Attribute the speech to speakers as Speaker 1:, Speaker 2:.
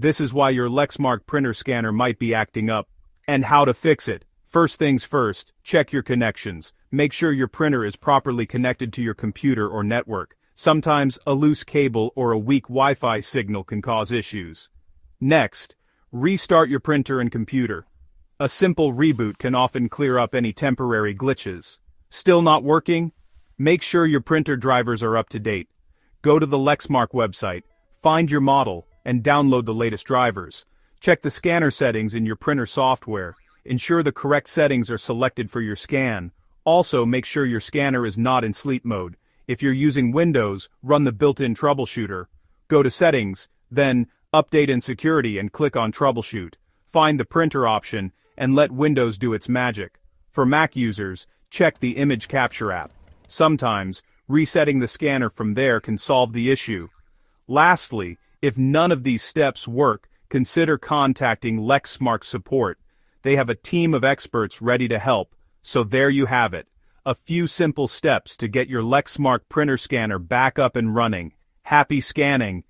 Speaker 1: This is why your Lexmark printer scanner might be acting up. And how to fix it. First things first, check your connections. Make sure your printer is properly connected to your computer or network. Sometimes a loose cable or a weak Wi-Fi signal can cause issues. Next, restart your printer and computer. A simple reboot can often clear up any temporary glitches. Still not working? Make sure your printer drivers are up to date. Go to the Lexmark website, find your model, and download the latest drivers. Check the scanner settings in your printer software. Ensure the correct settings are selected for your scan. Also, make sure your scanner is not in sleep mode. If you're using Windows, run the built-in troubleshooter. Go to Settings, then Update and Security and click on Troubleshoot. Find the printer option and let Windows do its magic. For Mac users, check the Image Capture app. Sometimes, resetting the scanner from there can solve the issue. Lastly, if none of these steps work, consider contacting Lexmark support. They have a team of experts ready to help. So there you have it. A few simple steps to get your Lexmark printer scanner back up and running. Happy scanning!